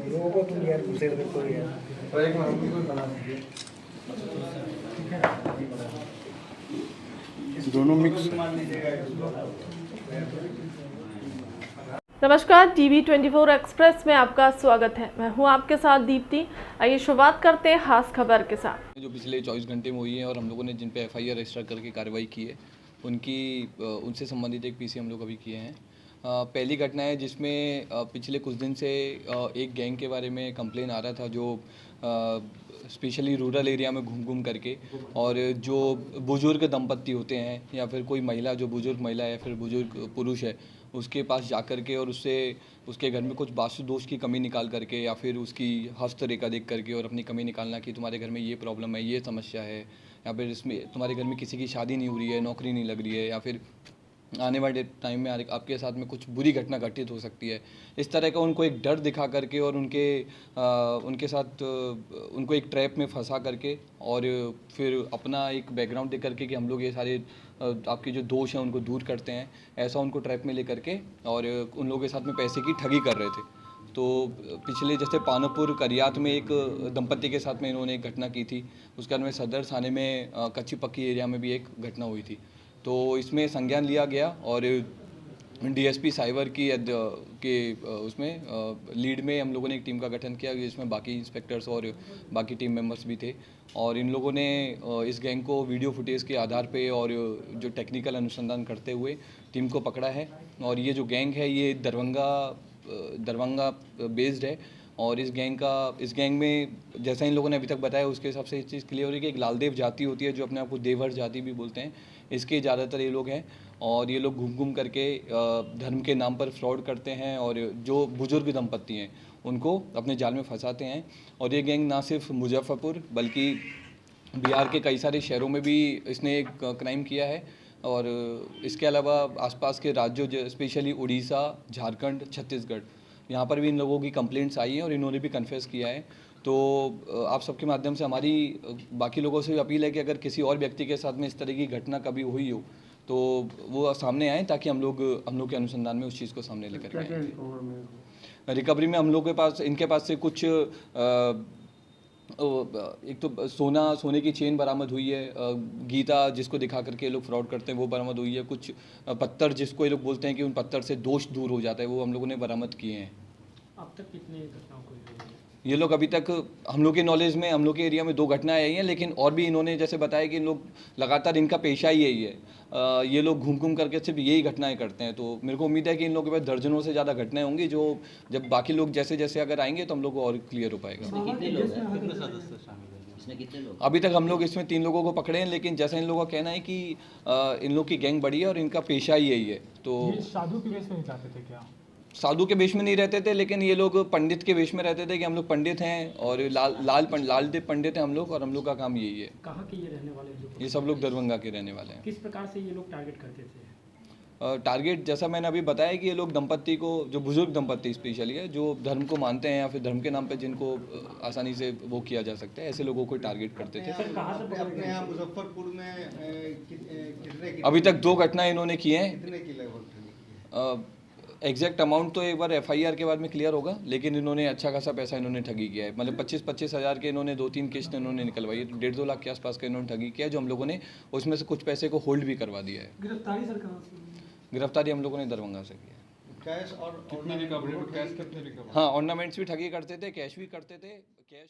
लोगों को तुम यार घुसे रखो यार। तो एक हम भी कोई बना दीजिए, दोनों मिक्स है। मान लीजिएगा इसको। नमस्कार, टीवी 24 एक्सप्रेस में आपका स्वागत है। मैं हूं आपके साथ दीप्ति। आइए शुरुआत करते हैं खास खबर के साथ। जो पिछले 24 घंटे में हुई है और हम लोगों ने जिन पे एफआईआर रजिस्टर करके कार्रवाई की है उनसे संबंधित एक पीसी हम लोग अभी किए हैं। पहली घटना है जिसमें पिछले कुछ दिन से एक गैंग के बारे में कंप्लेन आ रहा था जो स्पेशली रूरल एरिया में घूम घूम करके और जो बुजुर्ग दंपत्ति होते हैं या फिर कोई महिला जो बुजुर्ग महिला है फिर बुजुर्ग पुरुष है उसके पास जा कर के और उससे उसके घर में कुछ वास्तु दोष की कमी निकाल करके या फिर उसकी हस्तरेखा देख करके और अपनी कमी निकालना कि तुम्हारे घर में ये प्रॉब्लम है, ये समस्या है, या फिर इसमें तुम्हारे घर में किसी की शादी नहीं हो रही है, नौकरी नहीं लग रही है, या फिर आने वाले टाइम में आपके साथ में कुछ बुरी घटना घटित हो सकती है। इस तरह का उनको एक डर दिखा करके और उनके साथ उनको एक ट्रैप में फंसा करके और फिर अपना एक बैकग्राउंड दे करके कि हम लोग ये सारे आपके जो दोष हैं उनको दूर करते हैं, ऐसा उनको ट्रैप में ले करके और उन लोगों के साथ में पैसे की ठगी कर रहे थे। तो पिछले जैसे पानपुर करियात में एक दंपत्ति के साथ में इन्होंने एक घटना की थी, उसके बाद में सदर थाने में कच्ची पक्की एरिया में भी एक घटना हुई थी। तो इसमें संज्ञान लिया गया और डीएसपी साइबर के उसमें लीड में हम लोगों ने एक टीम का गठन किया जिसमें बाकी इंस्पेक्टर्स और बाकी टीम मेंबर्स भी थे और इन लोगों ने इस गैंग को वीडियो फुटेज के आधार पे और जो टेक्निकल अनुसंधान करते हुए टीम को पकड़ा है। और ये जो गैंग है ये दरभंगा बेस्ड है और इस गैंग में जैसा इन लोगों ने अभी तक बताया उसके हिसाब से इस चीज़ क्लियर हो रही है कि एक लालदेव जाति होती है जो अपने आप को देवर जाति भी बोलते हैं, इसके ज़्यादातर ये लोग हैं और ये लोग घूम घूम करके धर्म के नाम पर फ्रॉड करते हैं और जो बुजुर्ग दंपत्ति हैं उनको अपने जाल में फंसाते हैं। और ये गैंग ना सिर्फ मुजफ्फरपुर बल्कि बिहार के कई सारे शहरों में भी इसने एक क्राइम किया है और इसके अलावा आसपास के राज्यों स्पेशली उड़ीसा, झारखंड, छत्तीसगढ़ यहाँ पर भी इन लोगों की कंप्लेंट्स आई हैं और इन्होंने भी कन्फेस किया है। तो आप सबके माध्यम से हमारी बाकी लोगों से भी अपील है कि अगर किसी और व्यक्ति के साथ में इस तरह की घटना कभी हुई हो तो वो सामने आए ताकि हम लोग के अनुसंधान में उस चीज़ को सामने लेकर आए। रिकवरी में हम लोग के पास इनके पास से कुछ एक तो सोने की चेन बरामद हुई है, गीता जिसको दिखा करके ये लोग फ्रॉड करते हैं वो बरामद हुई है, कुछ पत्थर जिसको ये लोग बोलते हैं कि उन पत्थर से दोष दूर हो जाता है वो हम लोगों ने बरामद किए हैं। अब तक कितने घटनाओं को ये लोग अभी तक हम लोग के नॉलेज में हम लोग के एरिया में 2 घटनाएं आई हैं, लेकिन और भी इन्होंने जैसे बताया कि इन लोग लगातार इनका पेशा ही यही है, ये लोग घूम घूम करके सिर्फ यही घटनाएं करते हैं। तो मेरे को उम्मीद है कि इन लोगों के पास दर्जनों से ज़्यादा घटनाएं होंगी जो जब बाकी लोग जैसे जैसे अगर आएंगे तो हम लोग को और क्लियर हो पाएगा। कितने लोग हैं, कितने सदस्य शामिल हैं इसमें, कितने लोग? अभी तक हम लोग इसमें 3 लोगों को पकड़े हैं, लेकिन जैसा इन लोगों का कहना है कि इन लोग की गैंग बड़ी है और इनका पेशा ही यही है। तो साधु के वेश में जाते थे क्या? साधु के वेश में नहीं रहते थे, लेकिन ये लोग पंडित के वेश में रहते थे कि हम लोग पंडित हैं और लालदेव पंडित हैं हम लोग और हम लोग का काम यही है। कहाँ के ये रहने वाले हैं? ये सब लोग दरभंगा के रहने वाले हैं। किस प्रकार से ये लोग टारगेट करते थे? टारगेट जैसा मैंने अभी बताया कि ये लोग दंपत्ति को, जो बुजुर्ग दंपत्ति स्पेशली है जो धर्म को मानते हैं या फिर धर्म के नाम पे जिनको आसानी से वो किया जा सकता है, ऐसे लोगों को टारगेट करते थे। अपने यहाँ मुजफ्फरपुर में कितने अभी तक 2 घटनाएं इन्होंने की हैं। कितने की लगभग? एग्जैक्ट अमाउंट तो एक बार एफआईआर के बाद में क्लियर होगा, लेकिन इन्होंने अच्छा खासा पैसा इन्होंने ठगी किया है। मतलब 25-25 हज़ार के इन्होंने 2-3 किस्त इन्होंने निकलवाई है, तो 1.5-2 लाख के आसपास का इन्होंने ठगी किया है, जो हम लोगों ने उसमें से कुछ पैसे को होल्ड भी करवा दिया है। गिरफ्तारी सर कहाँ से? गिरफ्तारी हम लोगों ने दरभंगा से की है। कैश और हाँ, ऑर्नामेंट्स भी ठगी करते थे, कैश भी करते थे। कैश